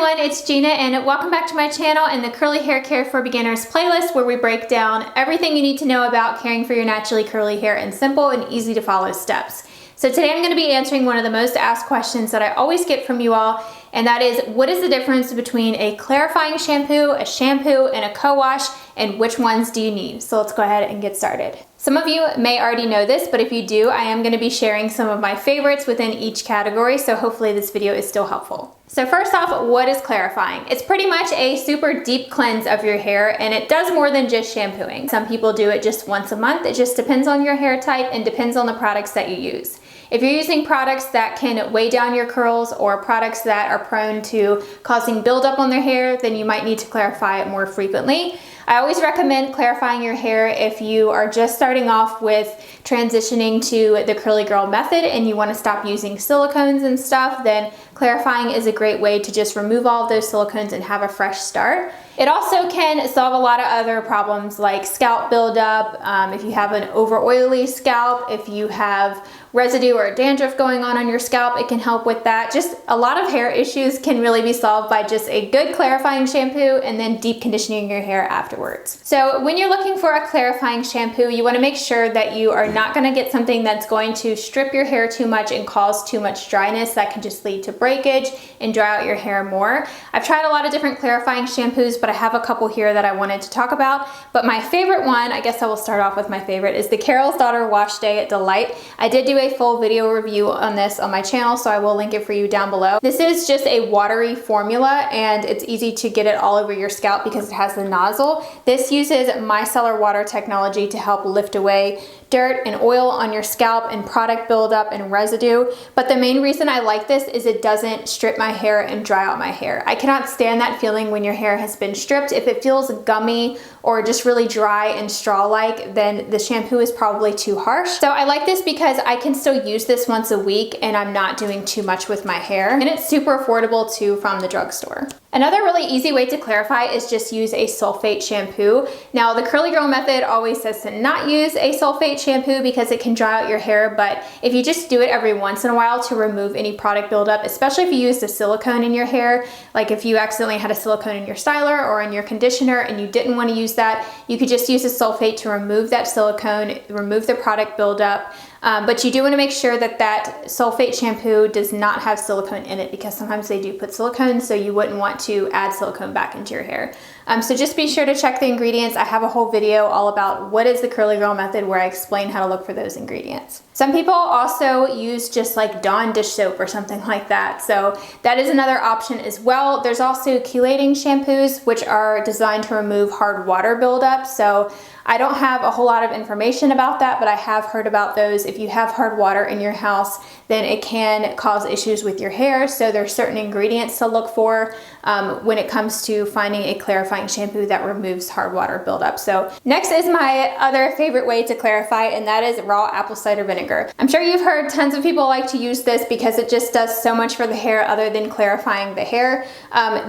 everyone, it's Gina and welcome back to my channel and the Curly Hair Care for Beginners playlist, where we break down everything you need to know about caring for your naturally curly hair in simple and easy to follow steps. So today I'm going to be answering one of the most asked questions that I always get from you all, and that is, what is the difference between a clarifying shampoo, a shampoo, and a co-wash, and which ones do you need? So let's go ahead and get started. Some of you may already know this, but if you do, I am going to be sharing some of my favorites within each category, so hopefully this video is still helpful. So first off, what is clarifying? It's pretty much a super deep cleanse of your hair, and it does more than just shampooing. Some people do it just once a month. It just depends on your hair type and depends on the products that you use. If you're using products that can weigh down your curls or products that are prone to causing buildup on their hair, then you might need to clarify it more frequently. I always recommend clarifying your hair if you are just starting off with transitioning to the curly girl method and you want to stop using silicones and stuff. Then clarifying is a great way to just remove all of those silicones and have a fresh start. It also can solve a lot of other problems like scalp buildup, if you have an over oily scalp, if you have residue or dandruff going on your scalp, it can help with that. Just a lot of hair issues can really be solved by just a good clarifying shampoo and then deep conditioning your hair afterwards. So when you're looking for a clarifying shampoo, you want to make sure that you are not going to get something that's going to strip your hair too much and cause too much dryness. That can just lead to breakage and dry out your hair more. I've tried a lot of different clarifying shampoos, but I have a couple here that I wanted to talk about. But my favorite one, I guess I will start off with my favorite, is the Carol's Daughter Wash Day at Delight. I did do a full video review on this on my channel, so I will link it for you down below. This is just a watery formula and it's easy to get it all over your scalp because it has the nozzle. This uses micellar water technology to help lift away dirt and oil on your scalp and product buildup and residue. But the main reason I like this is it doesn't strip my hair and dry out my hair. I cannot stand that feeling when your hair has been stripped. If it feels gummy or just really dry and straw-like, then the shampoo is probably too harsh. So I like this because I can still use this once a week and I'm not doing too much with my hair. And it's super affordable too from the drugstore. Another really easy way to clarify is just use a sulfate shampoo. Now the curly girl method always says to not use a sulfate shampoo because it can dry out your hair, but if you just do it every once in a while to remove any product buildup, especially if you used a silicone in your hair, like if you accidentally had a silicone in your styler or in your conditioner and you didn't want to use that, you could just use a sulfate to remove that silicone, remove the product buildup. But you do want to make sure that that sulfate shampoo does not have silicone in it because sometimes they do put silicone, so you wouldn't want to add silicone back into your hair. So just be sure to check the ingredients. I have a whole video all about what is the curly girl method where I explain how to look for those ingredients. Some people also use just like Dawn dish soap or something like that. So that is another option as well. There's also chelating shampoos, which are designed to remove hard water buildup. So I don't have a whole lot of information about that, but I have heard about those. If you have hard water in your house, then it can cause issues with your hair. So there's certain ingredients to look for when it comes to finding a clarifying shampoo that removes hard water buildup. So next is my other favorite way to clarify, and that is raw apple cider vinegar. I'm sure you've heard tons of people like to use this because it just does so much for the hair other than clarifying the hair.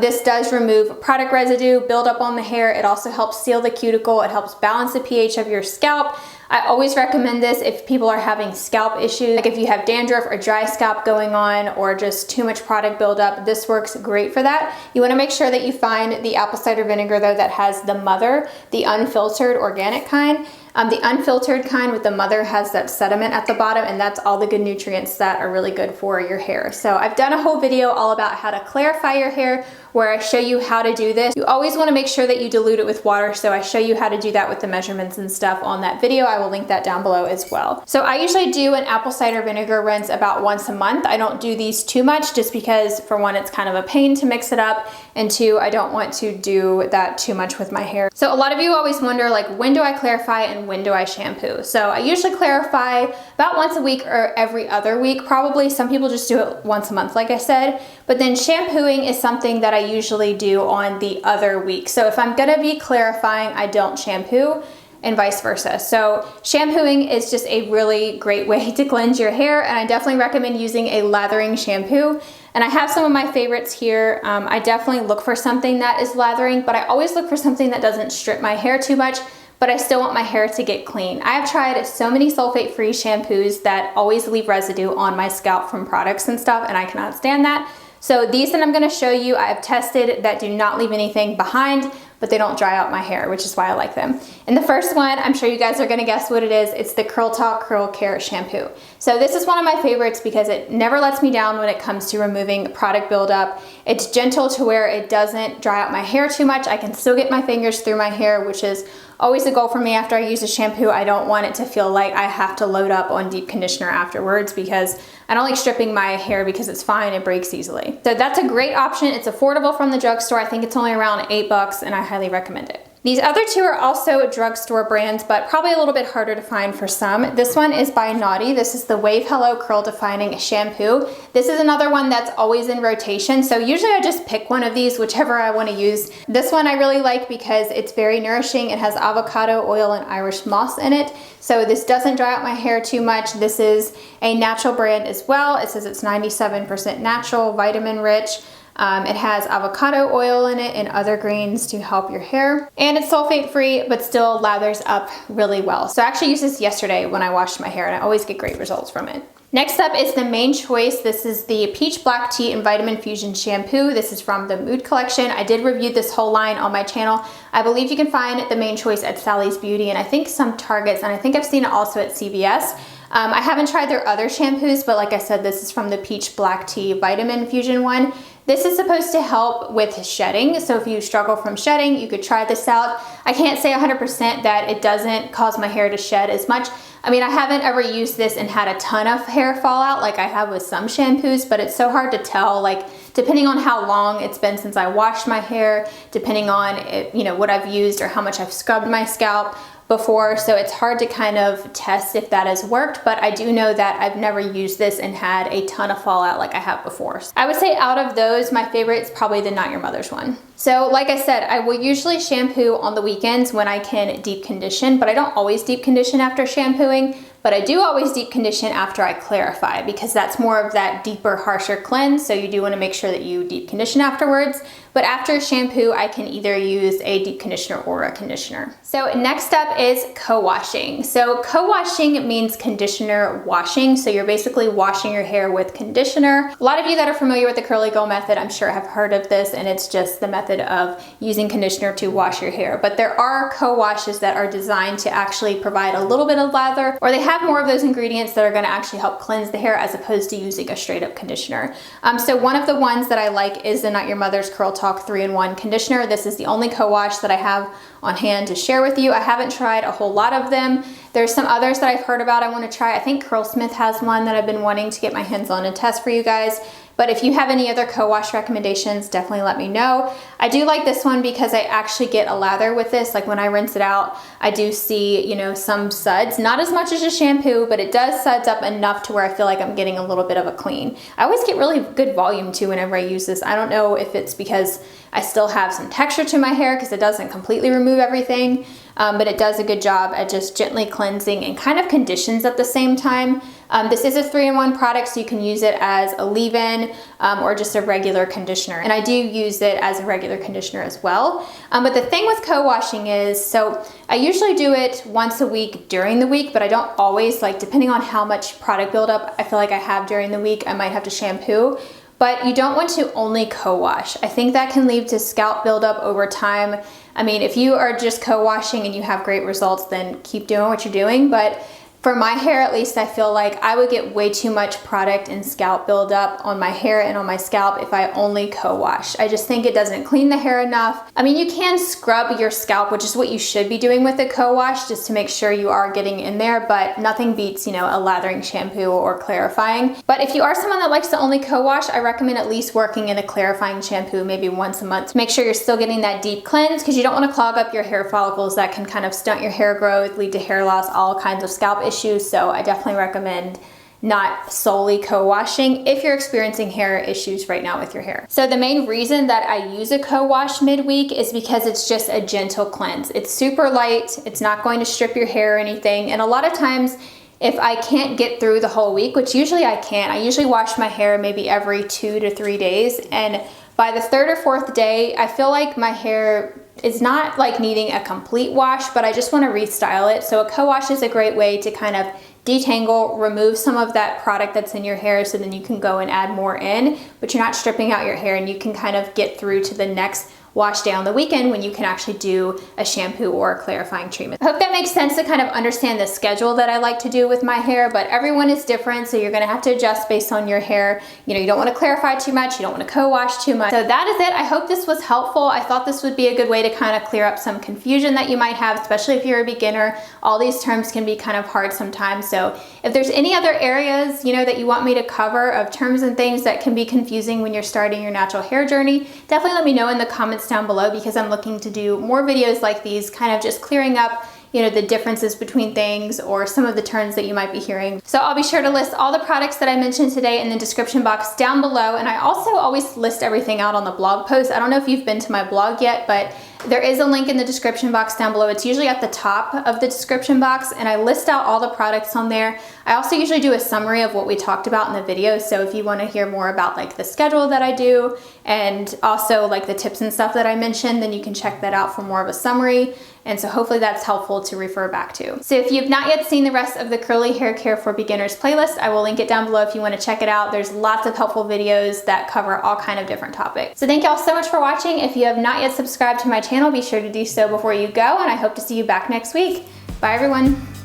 This does remove product residue, buildup on the hair. It also helps seal the cuticle. It helps balance the pH of your scalp. I always recommend this if people are having scalp issues, like if you have dandruff or dry scalp going on or just too much product buildup. This works great for that. You want to make sure that you find the apple cider vinegar though that has the mother, the unfiltered organic kind. The unfiltered kind with the mother has that sediment at the bottom, and that's all the good nutrients that are really good for your hair. So I've done a whole video all about how to clarify your hair where I show you how to do this. You always want to make sure that you dilute it with water, so I show you how to do that with the measurements and stuff on that video. I will link that down below as well. So I usually do an apple cider vinegar rinse about once a month. I don't do these too much just because, for one, it's kind of a pain to mix it up, and two, I don't want to do that too much with my hair. So a lot of you always wonder, like, when do I clarify and when do I shampoo? So I usually clarify about once a week or every other week probably. Some people just do it once a month, like I said. But then shampooing is something that I usually do on the other week. So if I'm gonna be clarifying, I don't shampoo, and vice versa. So shampooing is just a really great way to cleanse your hair, and I definitely recommend using a lathering shampoo. And I have some of my favorites here. I definitely look for something that is lathering, but I always look for something that doesn't strip my hair too much, but I still want my hair to get clean. I have tried so many sulfate-free shampoos that always leave residue on my scalp from products and stuff, and I cannot stand that. So these that I'm gonna show you, I have tested that do not leave anything behind, but they don't dry out my hair, which is why I like them. And the first one, I'm sure you guys are gonna guess what it is. It's the Curl Talk Curl Care Shampoo. So this is one of my favorites because it never lets me down when it comes to removing product buildup. It's gentle to where it doesn't dry out my hair too much. I can still get my fingers through my hair, which is always a goal for me after I use a shampoo. I don't want it to feel like I have to load up on deep conditioner afterwards because I don't like stripping my hair because it's fine, it breaks easily. So that's a great option. It's affordable from the drugstore. I think it's only around $8 and I highly recommend it. These other two are also drugstore brands, but probably a little bit harder to find for some. This one is by Naughty. This is the Wave Hello Curl Defining Shampoo. This is another one that's always in rotation. So usually I just pick one of these, whichever I want to use. This one I really like because it's very nourishing. It has avocado oil and Irish moss in it. So this doesn't dry out my hair too much. This is a natural brand as well. It says it's 97% natural, vitamin rich. It has avocado oil in it and other greens to help your hair. And it's sulfate free, but still lathers up really well. So I actually used this yesterday when I washed my hair and I always get great results from it. Next up is the Main Choice. This is the Peach Black Tea and Vitamin Fusion Shampoo. This is from the Mood Collection. I did review this whole line on my channel. I believe you can find the Main Choice at Sally's Beauty and I think some Targets, and I think I've seen it also at CVS. I haven't tried their other shampoos, but like I said, this is from the Peach Black Tea Vitamin Fusion one. This is supposed to help with shedding, so if you struggle from shedding, you could try this out. I can't say 100% that it doesn't cause my hair to shed as much. I mean, I haven't ever used this and had a ton of hair fallout like I have with some shampoos, but it's so hard to tell, like depending on how long it's been since I washed my hair, depending on it, you know, what I've used or how much I've scrubbed my scalp before, so it's hard to kind of test if that has worked, but I do know that I've never used this and had a ton of fallout like I have before. I would say out of those, my favorite is probably the Not Your Mother's one. So like I said, I will usually shampoo on the weekends when I can deep condition, but I don't always deep condition after shampooing. But I do always deep condition after I clarify because that's more of that deeper, harsher cleanse. So you do want to make sure that you deep condition afterwards. But after a shampoo, I can either use a deep conditioner or a conditioner. So next up is co-washing. So co-washing means conditioner washing. So you're basically washing your hair with conditioner. A lot of you that are familiar with the Curly Girl method, I'm sure have heard of this, and it's just the method of using conditioner to wash your hair. But there are co-washes that are designed to actually provide a little bit of lather, or they have more of those ingredients that are going to actually help cleanse the hair as opposed to using a straight up conditioner. So one of the ones that I like is the Not Your Mother's Curl Talk 3-in-1 conditioner. This is the only co-wash that I have on hand to share with you. I haven't tried a whole lot of them. There's some others that I've heard about I want to try. I think Curlsmith has one that I've been wanting to get my hands on and test for you guys. But if you have any other co-wash recommendations, definitely let me know. I do like this one because I actually get a lather with this. Like when I rinse it out, I do see, you know, some suds, not as much as a shampoo, but it does suds up enough to where I feel like I'm getting a little bit of a clean. I always get really good volume too whenever I use this. I don't know if it's because I still have some texture to my hair because it doesn't completely remove everything, but it does a good job at just gently cleansing and kind of conditions at the same time. This is a 3-in-1 product, so you can use it as a leave-in or just a regular conditioner. And I do use it as a regular conditioner as well. But the thing with co-washing is, so I usually do it once a week during the week, but I don't always, like depending on how much product buildup I feel like I have during the week, I might have to shampoo. But you don't want to only co-wash. I think that can lead to scalp buildup over time. I mean, if you are just co-washing and you have great results, then keep doing what you're doing. But for my hair, at least, I feel like I would get way too much product and scalp buildup on my hair and on my scalp if I only co-wash. I just think it doesn't clean the hair enough. I mean, you can scrub your scalp, which is what you should be doing with a co-wash, just to make sure you are getting in there, but nothing beats, you know, a lathering shampoo or clarifying. But if you are someone that likes to only co-wash, I recommend at least working in a clarifying shampoo maybe once a month to make sure you're still getting that deep cleanse, because you don't want to clog up your hair follicles. That can kind of stunt your hair growth, lead to hair loss, all kinds of scalp issues. So I definitely recommend not solely co-washing if you're experiencing hair issues right now with your hair. So the main reason that I use a co-wash midweek is because it's just a gentle cleanse. It's super light, it's not going to strip your hair or anything, and a lot of times if I can't get through the whole week, which usually I can't, I usually wash my hair maybe every 2 to 3 days, and by the 3rd or 4th day, I feel like my hair is not like needing a complete wash, but I just want to restyle it. So a co-wash is a great way to kind of detangle, remove some of that product that's in your hair so then you can go and add more in, but you're not stripping out your hair, and you can kind of get through to the next wash day on the weekend when you can actually do a shampoo or a clarifying treatment. I hope that makes sense to kind of understand the schedule that I like to do with my hair, but everyone is different, so you're gonna have to adjust based on your hair. You know, you don't wanna clarify too much, you don't wanna co-wash too much. So that is it. I hope this was helpful. I thought this would be a good way to kind of clear up some confusion that you might have, especially if you're a beginner. All these terms can be kind of hard sometimes. So if there's any other areas, you know, that you want me to cover of terms and things that can be confusing when you're starting your natural hair journey, definitely let me know in the comments down below, because I'm looking to do more videos like these, kind of just clearing up, you know, the differences between things or some of the terms that you might be hearing. So I'll be sure to list all the products that I mentioned today in the description box down below. And I also always list everything out on the blog post. I don't know if you've been to my blog yet, but there is a link in the description box down below. It's usually at the top of the description box, and I list out all the products on there. I also usually do a summary of what we talked about in the video. So if you want to hear more about like the schedule that I do and also like the tips and stuff that I mentioned, then you can check that out for more of a summary. And so hopefully that's helpful to refer back to. So if you've not yet seen the rest of the Curly Hair Care for Beginners playlist, I will link it down below if you want to check it out. There's lots of helpful videos that cover all kind of different topics. So thank y'all so much for watching. If you have not yet subscribed to my channel, be sure to do so before you go, and I hope to see you back next week. Bye everyone.